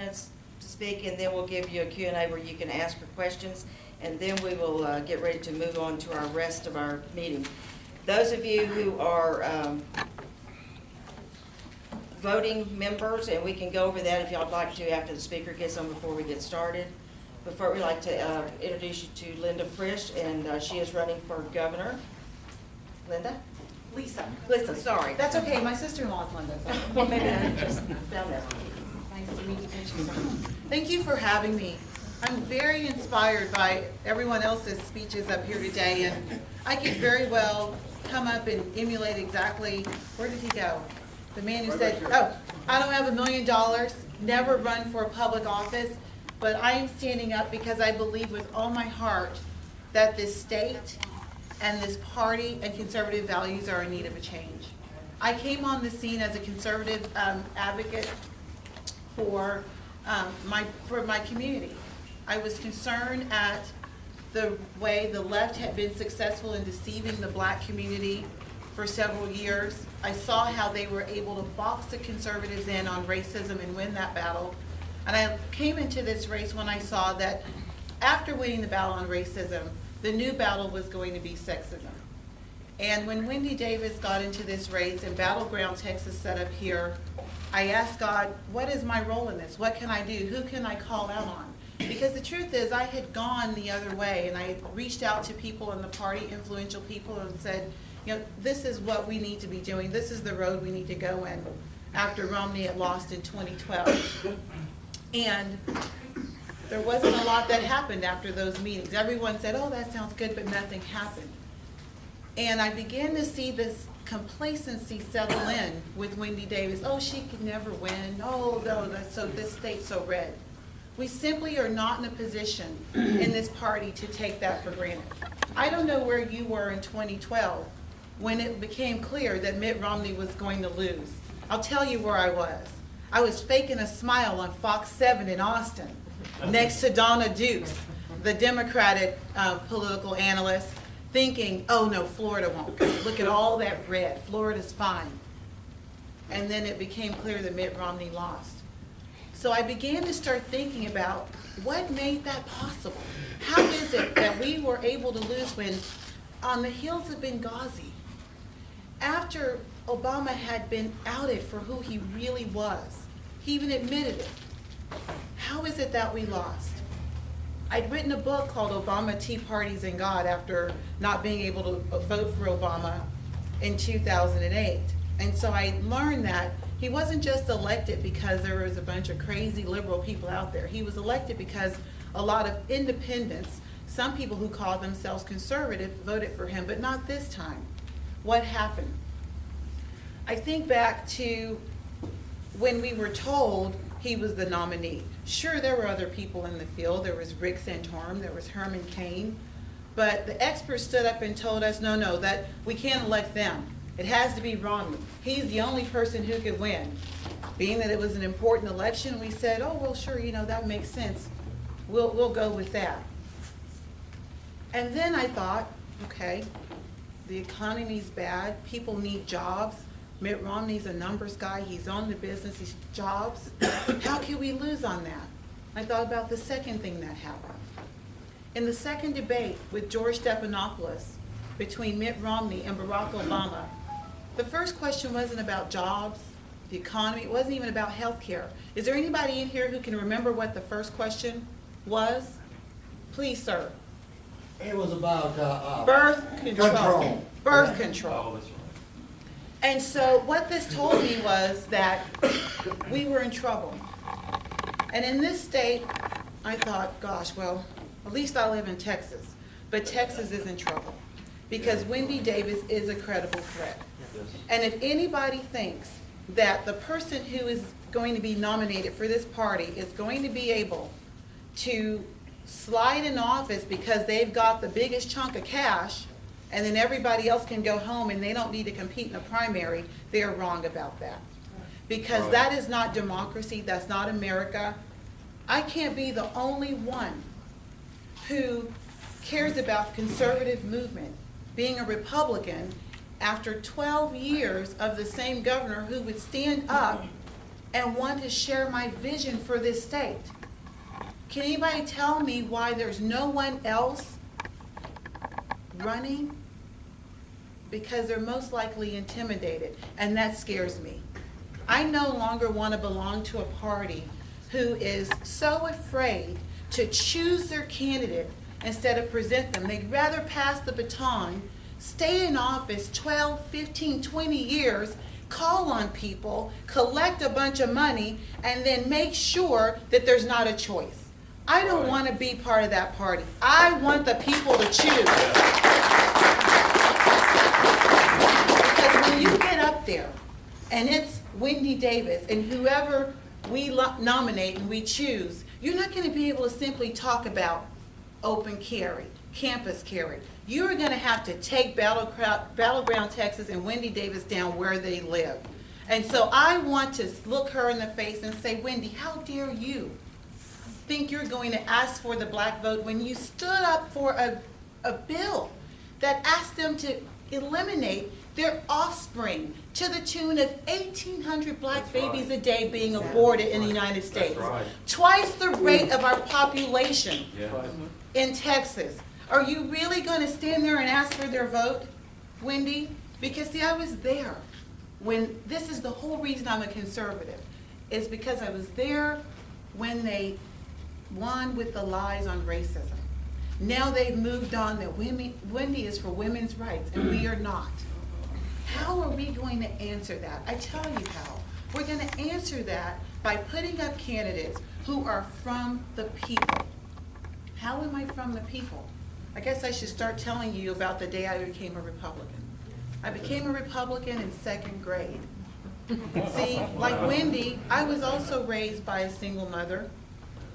minutes to speak, and then we'll give you a Q&A where you can ask your questions, and then we will get ready to move on to our rest of our meeting. Those of you who are voting members, and we can go over that if y'all would like to after the speaker gets on before we get started. Before, we'd like to introduce you to Linda Fritsch, and she is running for governor. Linda? Lisa, sorry. That's okay, my sister-in-law is Linda. Well, maybe I just found that. Nice to meet you. Thank you for having me. I'm very inspired by everyone else's speeches up here today, and I could very well come up and emulate exactly, where did he go? The man who said, oh, I don't have $1 million, never run for a public office, but I am standing up because I believe with all my heart that this state and this party and conservative values are in need of a change. I came on the scene as a conservative advocate for my community. I was concerned at the way the left had been successful in deceiving the black community for several years. I saw how they were able to box the conservatives in on racism and win that battle. And I came into this race when I saw that after winning the battle on racism, the new battle was going to be sexism. And when Wendy Davis got into this race and Battleground Texas set up here, I asked God, what is my role in this? What can I do? Who can I call out on? Because the truth is, I had gone the other way, and I had reached out to people in the party, influential people, and said, you know, this is what we need to be doing. This is the road we need to go in after Romney had lost in 2012. And there wasn't a lot that happened after those meetings. Everyone said, oh, that sounds good, but nothing happened. And I began to see this complacency settle in with Wendy Davis. Oh, she could never win. Oh, no, this state's so red. We simply are not in a position in this party to take that for granted. I don't know where you were in 2012 when it became clear that Mitt Romney was going to lose. I'll tell you where I was. I was faking a smile on Fox 7 in Austin next to Donna Dukes, the Democratic political analyst, thinking, oh no, Florida won't go. Look at all that red. Florida's fine. And then it became clear that Mitt Romney lost. So I began to start thinking about what made that possible. How is it that we were able to lose when on the heels of Benghazi, after Obama had been outed for who he really was, he even admitted it. How is it that we lost? I'd written a book called Obama, Tea Parties, and God after not being able to vote for Obama in 2008. And so I learned that he wasn't just elected because there was a bunch of crazy liberal people out there. He was elected because a lot of independents, some people who call themselves conservative, voted for him, but not this time. What happened? I think back to when we were told he was the nominee. Sure, there were other people in the field. There was Rick Santorum, there was Herman Cain, but the experts stood up and told us, no, that we can't elect them. It has to be Romney. He's the only person who could win. Being that it was an important election, we said, oh, well, sure, that makes sense. We'll go with that. And then I thought, okay, the economy's bad. People need jobs. Mitt Romney's a numbers guy. He's on the business. He's jobs. How can we lose on that? I thought about the second thing that happened. In the second debate with George Stephanopoulos between Mitt Romney and Barack Obama, the first question wasn't about jobs, the economy. It wasn't even about health care. Is there anybody in here who can remember what the first question was? Please, sir. It was about birth control. Birth control. Oh, that's right. And so what this told me was that we were in trouble. And in this state, I thought, gosh, well, at least I live in Texas. But Texas is in trouble because Wendy Davis is a credible threat. And if anybody thinks that the person who is going to be nominated for this party is going to be able to slide in office because they've got the biggest chunk of cash and then everybody else can go home and they don't need to compete in a primary, they're wrong about that. Because that is not democracy, that's not America. I can't be the only one who cares about the conservative movement, being a Republican, after 12 years of the same governor who would stand up and want to share my vision for this state. Can anybody tell me why there's no one else running? Because they're most likely intimidated, and that scares me. I no longer want to belong to a party who is so afraid to choose their candidate instead of present them. They'd rather pass the baton, stay in office 12, 15, 20 years, call on people, collect a bunch of money, and then make sure that there's not a choice. I don't want to be part of that party. I want the people to choose. Because when you get up there, and it's Wendy Davis and whoever we nominate and we choose, you're not going to be able to simply talk about open carry, campus carry. You are going to have to take Battleground Texas and Wendy Davis down where they live. And so I want to look her in the face and say, Wendy, how dare you think you're going to ask for the black vote when you stood up for a bill that asked them to eliminate their offspring to the tune of 1,800 black babies a day being aborted in the United States. right. Twice the rate of our population Yeah. in Texas. Are you really going to stand there and ask for their vote, Wendy? Because see, I was there when, this is the whole reason I'm a conservative, is because I was there when they won with the lies on racism. Now they've moved on that Wendy is for women's rights and we are not. How are we going to answer that? I tell you how. We're going to answer that by putting up candidates who are from the people. How am I from the people? I guess I should start telling you about the day I became a Republican. I became a Republican in second grade. See, like Wendy, I was also raised by a single mother.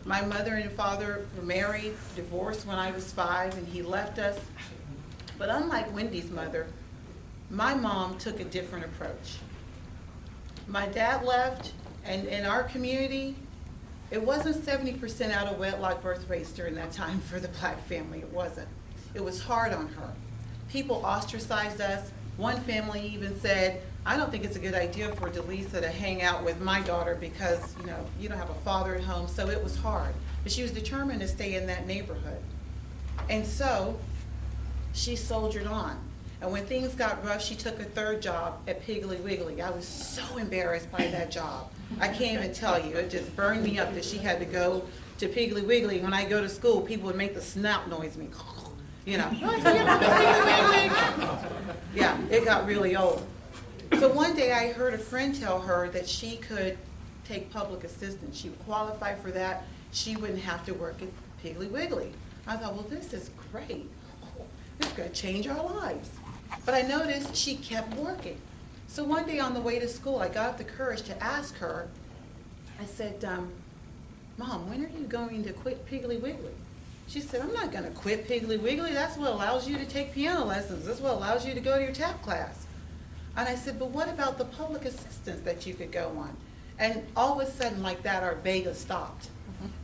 My mother and father were married, divorced when I was 5, and he left us. But unlike Wendy's mother, my mom took a different approach. My dad left, and in our community, it wasn't 70% out of wedlock birth rates during that time for the black family. It wasn't. It was hard on her. People ostracized us. One family even said, I don't think it's a good idea for Delisa to hang out with my daughter because, you don't have a father at home. So it was hard. But she was determined to stay in that neighborhood. And so she soldiered on. And when things got rough, she took a third job at Piggly Wiggly. I was so embarrassed by that job. I can't even tell you. It just burned me up that she had to go to Piggly Wiggly. When I go to school, people would make the snout noise me. Yeah, it got really old. So one day I heard a friend tell her that she could take public assistance. She would qualify for that. She wouldn't have to work at Piggly Wiggly. I thought, well, this is great. This is going to change our lives. But I noticed she kept working. So one day on the way to school, I got up the courage to ask her, I said, Mom, when are you going to quit Piggly Wiggly? She said, I'm not going to quit Piggly Wiggly. That's what allows you to take piano lessons. That's what allows you to go to your tap class. And I said, but what about the public assistance that you could go on? And all of a sudden, like that, our Vega stopped.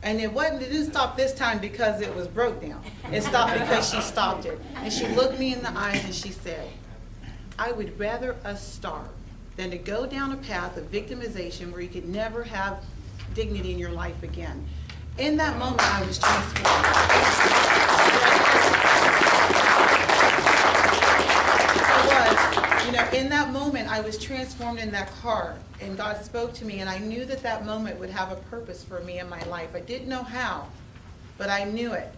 And it didn't stop this time because it was broke down. It stopped because she stopped it. And she looked me in the eyes and she said, I would rather us starve than to go down a path of victimization where you could never have dignity in your life again. In that moment, I was transformed. In that moment, I was transformed in that car, and God spoke to me, and I knew that that moment would have a purpose for me in my life. I didn't know how, but I knew it.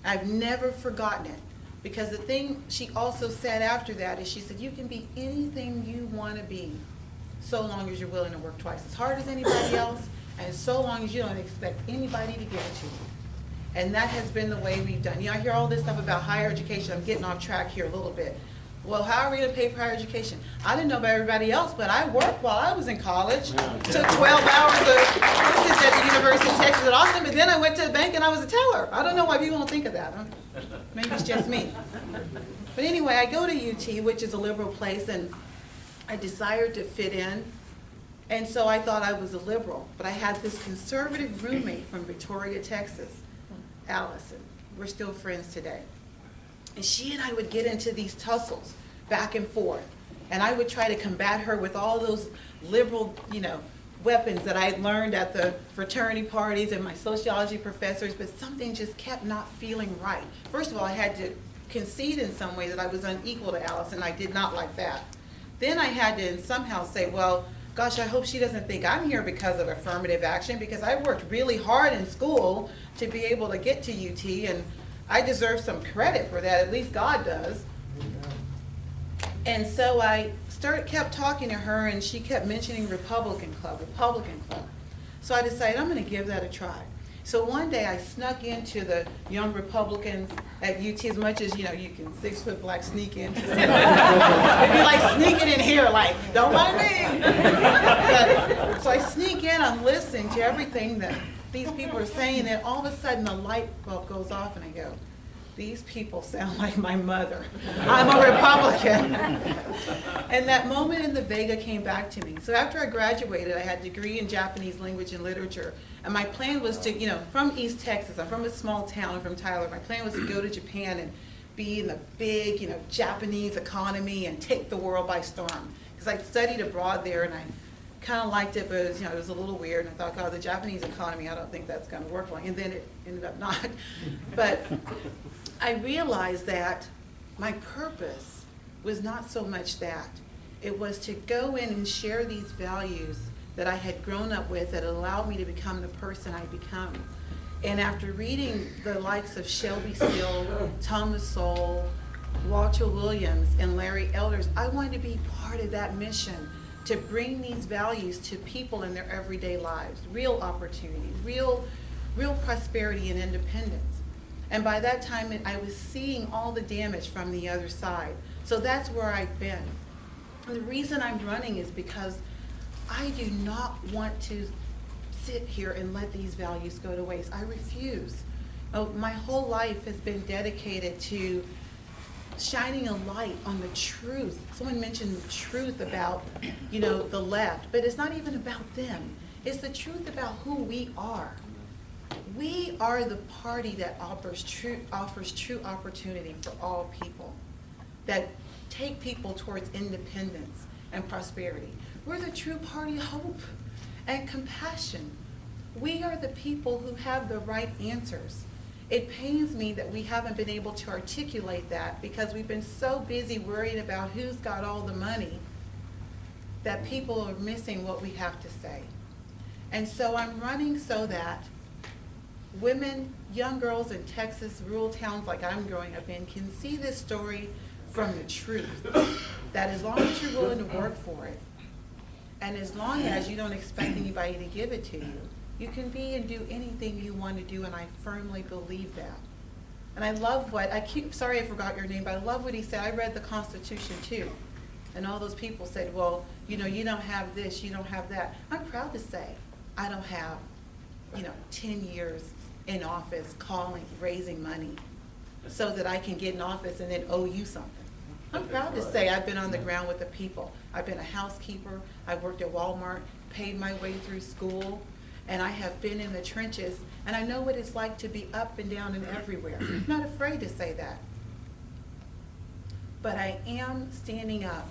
I've never forgotten it, because the thing she also said after that is she said, you can be anything you want to be, so long as you're willing to work twice as hard as anybody else, and so long as you don't expect anybody to give it to you. And that has been the way we've done. I hear all this stuff about higher education. I'm getting off track here a little bit. Well, how are we going to pay for higher education? I didn't know about everybody else, but I worked while I was in college. Took 12 hours of courses at the University of Texas at Austin, but then I went to the bank and I was a teller. I don't know why people don't think of that. Maybe it's just me. But anyway, I go to UT, which is a liberal place, and I desired to fit in. And so I thought I was a liberal. But I had this conservative roommate from Victoria, Texas, Allison. We're still friends today. And she and I would get into these tussles back and forth. And I would try to combat her with all those liberal, weapons that I learned at the fraternity parties and my sociology professors, but something just kept not feeling right. First of all, I had to concede in some way that I was unequal to Alice, and I did not like that. Then I had to somehow say, well, gosh, I hope she doesn't think I'm here because of affirmative action, because I worked really hard in school to be able to get to UT, and I deserve some credit for that, at least God does. And so I kept talking to her, and she kept mentioning Republican Club. So I decided I'm going to give that a try. So one day I snuck into the young Republicans at UT, as much as, you can 6-foot black sneak in. It'd be like sneaking in here, like, don't mind me. So I sneak in, I'm listening to everything that these people are saying, and all of a sudden the light bulb goes off, and I go, these people sound like my mother. I'm a Republican. And that moment in the Vega came back to me. So after I graduated, I had a degree in Japanese language and literature. And my plan was to, from East Texas, I'm from a small town, I'm from Tyler. My plan was to go to Japan and be in the big, Japanese economy and take the world by storm. Because I studied abroad there, and I kind of liked it, but it was a little weird. And I thought, God, the Japanese economy, I don't think that's going to work well. And then it ended up not. But I realized that my purpose was not so much that. It was to go in and share these values that I had grown up with that allowed me to become the person I become. And after reading the likes of Shelby Steele, Thomas Sowell, Walter Williams, and Larry Elders, I wanted to be part of that mission to bring these values to people in their everyday lives, real opportunity, real prosperity and independence. And by that time, I was seeing all the damage from the other side. So that's where I've been. And the reason I'm running is because I do not want to sit here and let these values go to waste. I refuse. My whole life has been dedicated to shining a light on the truth. Someone mentioned the truth about, the left, but it's not even about them. It's the truth about who we are. We are the party that offers true opportunity for all people, that take people towards independence and prosperity. We're the true party of hope and compassion. We are the people who have the right answers. It pains me that we haven't been able to articulate that because we've been so busy worrying about who's got all the money that people are missing what we have to say. And so I'm running so that women, young girls in Texas, rural towns like I'm growing up in, can see this story from the truth. That as long as you're willing to work for it, and as long as you don't expect anybody to give it to you, you can be and do anything you want to do, and I firmly believe that. And I love sorry I forgot your name, but I love what he said. I read the Constitution too. And all those people said, well, you don't have this, you don't have that. I'm proud to say I don't have, 10 years in office raising money so that I can get in office and then owe you something. I'm proud to say I've been on the ground with the people. I've been a housekeeper, I've worked at Walmart, paid my way through school, and I have been in the trenches, and I know what it's like to be up and down and everywhere. I'm not afraid to say that. But I am standing up,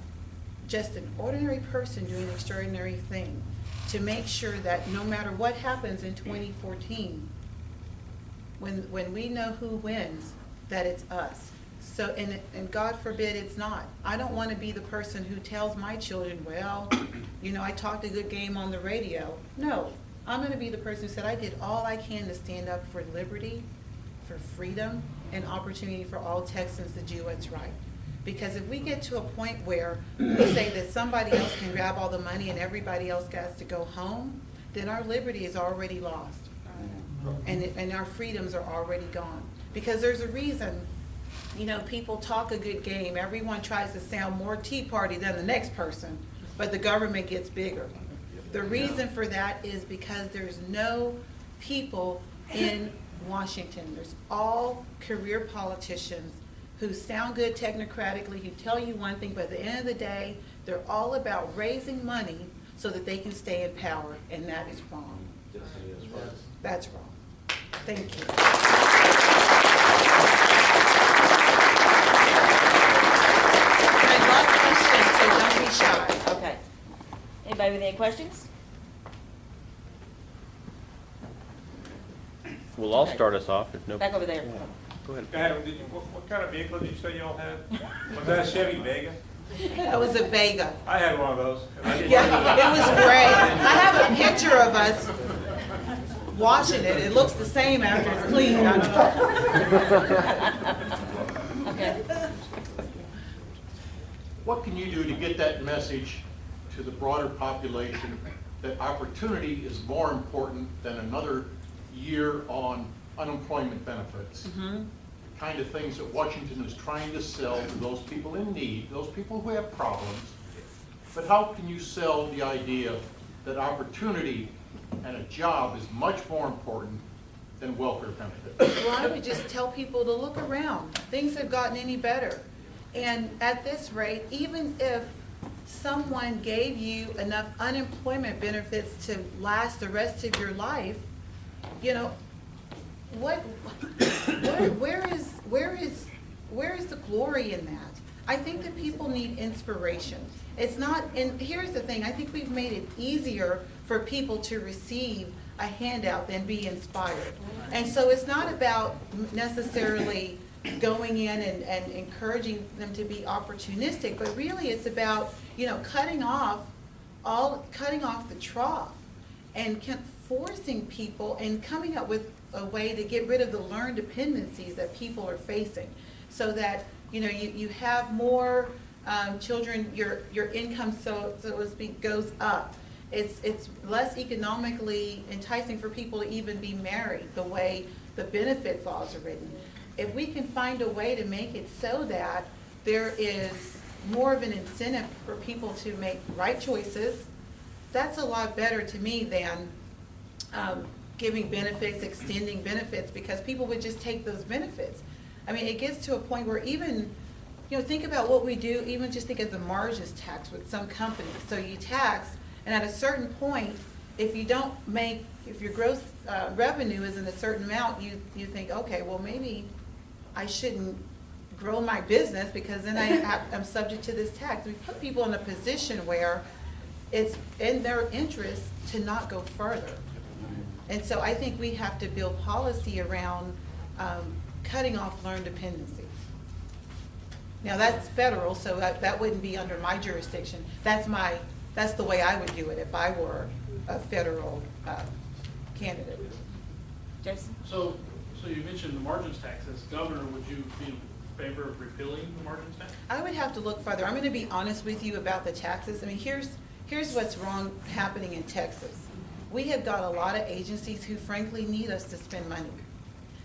just an ordinary person doing an extraordinary thing, to make sure that no matter what happens in 2014, when we know who wins, that it's us. So, and God forbid it's not. I don't want to be the person who tells my children, well, I talked a good game on the radio. No, I'm going to be the person who said I did all I can to stand up for liberty, for freedom, and opportunity for all Texans to do what's right. Because if we get to a point where we say that somebody else can grab all the money and everybody else has to go home, then our liberty is already lost. And our freedoms are already gone. Because there's a reason, people talk a good game. Everyone tries to sound more Tea Party than the next person, but the government gets bigger. The reason for that is because there's no people in Washington. There's all career politicians who sound good technocratically, who tell you one thing, but at the end of the day, they're all about raising money so that they can stay in power, and that is wrong. That's wrong. Thank you. And I love questions, so don't be shy. Okay. Anybody with any questions? Well, I'll Okay. start us off if no. Back over there. Go ahead. Adam, what kind of vehicle did you say y'all had? Was that a Chevy Vega? That was a Vega. I had one of those. And I didn't- Yeah, it was great. I have a picture of us washing it. It looks the same after it's clean. I don't know. Okay. What can you do to get that message to the broader population that opportunity is more important than another year on unemployment benefits? The kind of things that Washington is trying to sell to those people in need, those people who have problems. But how can you sell the idea that opportunity and a job is much more important than welfare benefits? Well, I would just tell people to look around. Things have gotten any better. And at this rate, even if someone gave you enough unemployment benefits to last the rest of your life, you know, where is the glory in that? I think that people need inspiration. It's not, and here's the thing, I think we've made it easier for people to receive a handout than be inspired. And so it's not about necessarily going in and encouraging them to be opportunistic, but really it's about, you know, cutting off the trough and forcing people and coming up with a way to get rid of the learned dependencies that people are facing, so that, you know, you have more children, your income, so to speak, goes up. It's less economically enticing for people to even be married, the way the benefits laws are written. If we can find a way to make it so that there is more of an incentive for people to make right choices, that's a lot better to me than giving benefits, extending benefits, because people would just take those benefits. I mean, it gets to a point where even, you know, think about what we do, even just think of the margins tax with some companies. So you tax, and at a certain point, if you don't make, if your gross revenue isn't a certain amount, you think, okay, well, maybe I shouldn't grow my business because then I'm subject to this tax. We put people in a position where it's in their interest to not go further. And so I think we have to build policy around cutting off learned dependency. Now, that's federal, so that wouldn't be under my jurisdiction. That's the way I would do it if I were a federal candidate. Jason? So you mentioned the margins tax. As governor, would you be in favor of repealing the margins tax? I would have to look further. I'm going to be honest with you about the taxes. I mean, here's what's wrong happening in Texas. We have got a lot of agencies who frankly need us to spend money.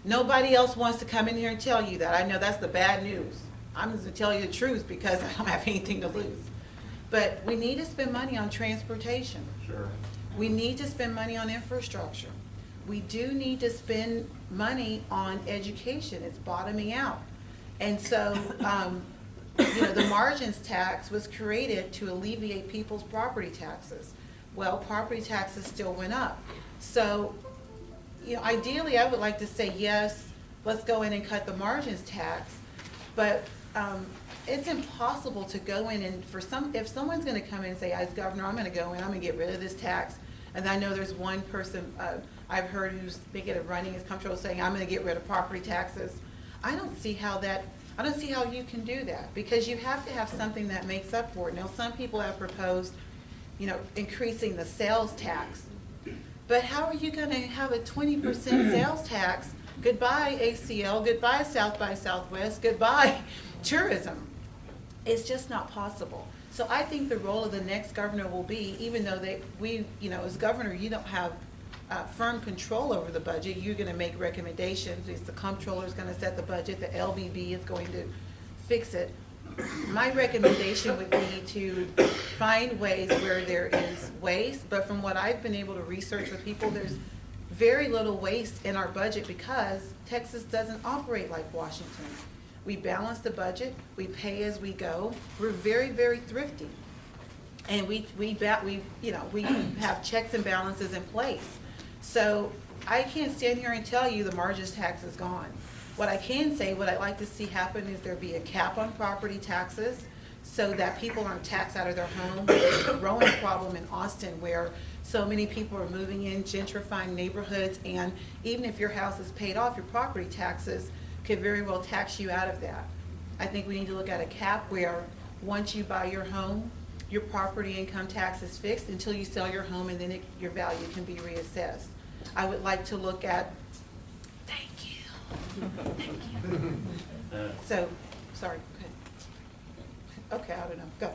Nobody else wants to come in here and tell you that. I know that's the bad news. I'm just going to tell you the truth because I don't have anything to lose. But we need to spend money on transportation. Sure. We need to spend money on infrastructure. We do need to spend money on education. It's bottoming out. And so, you know, the margins tax was created to alleviate people's property taxes. Well, property taxes still went up. So, you know, ideally, I would like to say, yes, let's go in and cut the margins tax. But it's impossible to go in and if someone's going to come in and say, as governor, I'm going to go in, I'm going to get rid of this tax. And I know there's one person I've heard who's thinking of running his comptroller saying, I'm going to get rid of property taxes. I don't see how you can do that, because you have to have something that makes up for it. Now, some people have proposed, you know, increasing the sales tax. But how are you going to have a 20% sales tax? Goodbye ACL, goodbye South by Southwest, goodbye tourism. It's just not possible. So I think the role of the next governor will be, even though you know, as governor, you don't have firm control over the budget. You're going to make recommendations. The comptroller is going to set the budget. The LBB is going to fix it. My recommendation would be to find ways where there is waste, but from what I've been able to research with people, there's very little waste in our budget because Texas doesn't operate like Washington. We balance the budget, we pay as we go, we're very, very thrifty. And we have checks and balances in place. So I can't stand here and tell you the margins tax is gone. What I can say, what I'd like to see happen is there be a cap on property taxes so that people aren't taxed out of their home. It's a growing problem in Austin where so many people are moving in, gentrifying neighborhoods, and even if your house is paid off, your property taxes could very well tax you out of that. I think we need to look at a cap where once you buy your home, your property income tax is fixed until you sell your home, and then your value can be reassessed. I would like to look at, thank you. So, sorry, go ahead. Okay, I don't know, go.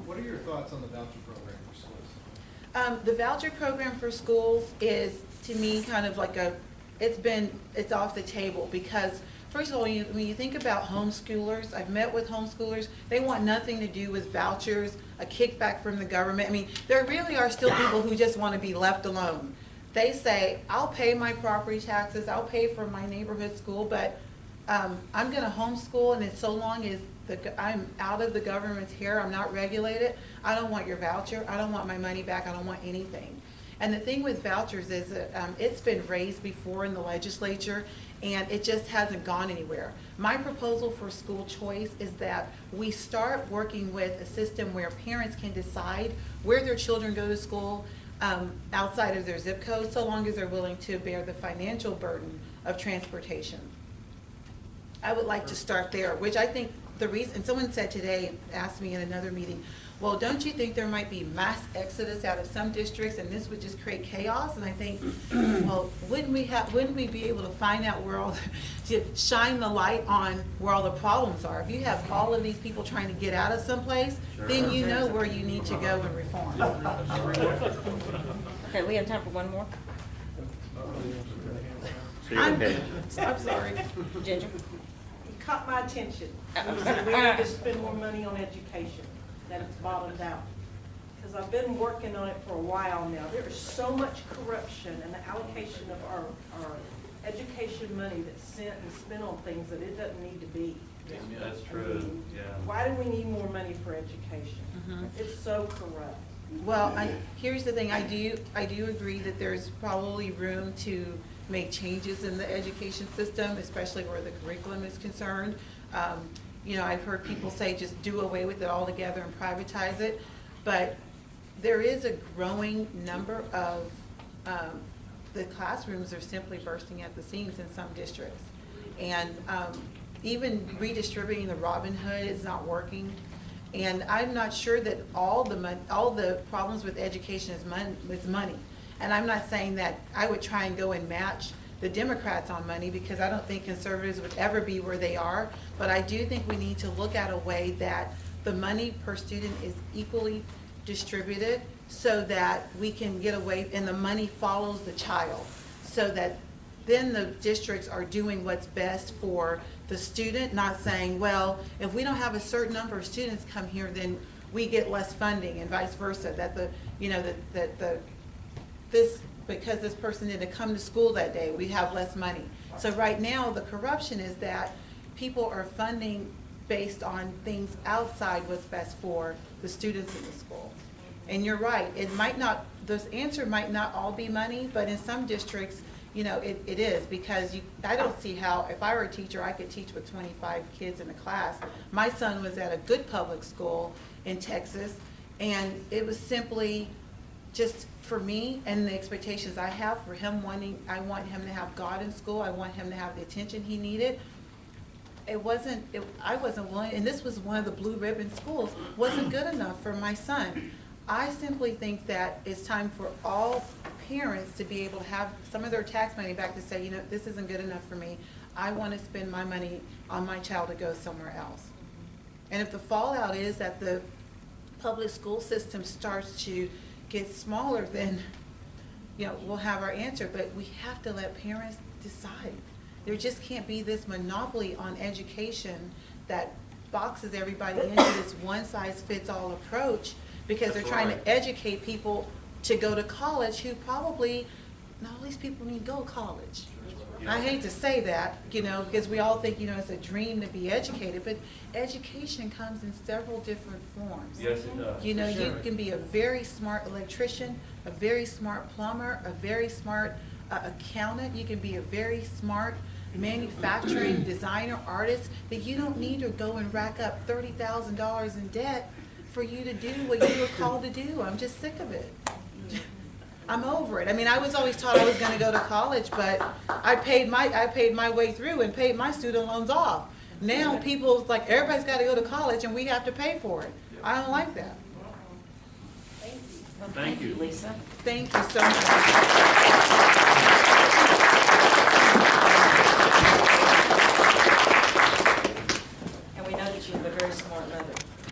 What are your thoughts on the voucher program for schools? The voucher program for schools is, to me, kind of like it's off the table because, first of all, when you think about homeschoolers, I've met with homeschoolers, they want nothing to do with vouchers, a kickback from the government. I mean, there really are still people who just want to be left alone. They say, I'll pay my property taxes, I'll pay for my neighborhood school, but I'm going to homeschool, and it's so long as I'm out of the government's hair, I'm not regulated, I don't want your voucher, I don't want my money back, I don't want anything. And the thing with vouchers is that it's been raised before in the legislature, and it just hasn't gone anywhere. My proposal for school choice is that we start working with a system where parents can decide where their children go to school outside of their zip code, so long as they're willing to bear the financial burden of transportation. I would like to start there, which I think the reason, and someone said today, asked me in another meeting, well, don't you think there might be mass exodus out of some districts and this would just create chaos? And I think, well, wouldn't we be able to find out to shine the light on where all the problems are? If you have all of these people trying to get out of someplace, then you know where you need to go and reform. Okay, we have time for one more. I'm sorry. Ginger? It caught my attention. You said we need to spend more money on education, that it's bottomed out. Because I've been working on it for a while now. There is so much corruption in the allocation of our education money that's sent and spent on things that it doesn't need to be. Yeah, that's I true, mean, yeah. why do we need more money for education? It's so corrupt. Well, here's the thing, I do agree that there's probably room to make changes in the education system, especially where the curriculum is concerned. I've heard people say just do away with it altogether and privatize it, but there is a growing number of, the classrooms are simply bursting at the seams in some districts. And even redistributing the Robin Hood is not working. And I'm not sure that all the problems with education is money. And I'm not saying that I would try and go and match the Democrats on money, because I don't think conservatives would ever be where they are. But I do think we need to look at a way that the money per student is equally distributed so that we can get away, and the money follows the child, so that then the districts are doing what's best for the student, not saying, well, if we don't have a certain number of students come here, then we get less funding, and vice versa, because this person didn't come to school that day, we have less money. So right now, the corruption is that people are funding based on things outside what's best for the students in the school. And you're right, the answer might not all be money, but in some districts, it is, because I don't see how, if I were a teacher, I could teach with 25 kids in a class. My son was at a good public school in Texas, and it was simply just for me and the expectations I have for him I want him to have God in school, I want him to have the attention he needed. I wasn't willing, and this was one of the blue ribbon schools, wasn't good enough for my son. I simply think that it's time for all parents to be able to have some of their tax money back to say, this isn't good enough for me. I want to spend my money on my child to go somewhere else. And if the fallout is that the public school system starts to get smaller, then, we'll have our answer. But we have to let parents decide. There just can't be this monopoly on education that boxes everybody into this one-size-fits-all approach, because they're trying to educate people to go to college who probably, not all these people need to go to college. I hate to say that, because we all think, it's a dream to be educated, but education comes in several different forms. Yes, it does. You can be a very smart electrician, a very smart plumber, a very smart accountant. You can be a very smart manufacturing, designer, artists, that you don't need to go and rack up $30,000 in debt for you to do what you were called to do. I'm just sick of it. I'm over it. I mean, I was always taught I was gonna go to college, but I paid my way through and paid my student loans off. Now people, like, everybody's gotta go to college and we have to pay for it. I don't like that. Thank you. Lisa. Thank you so much.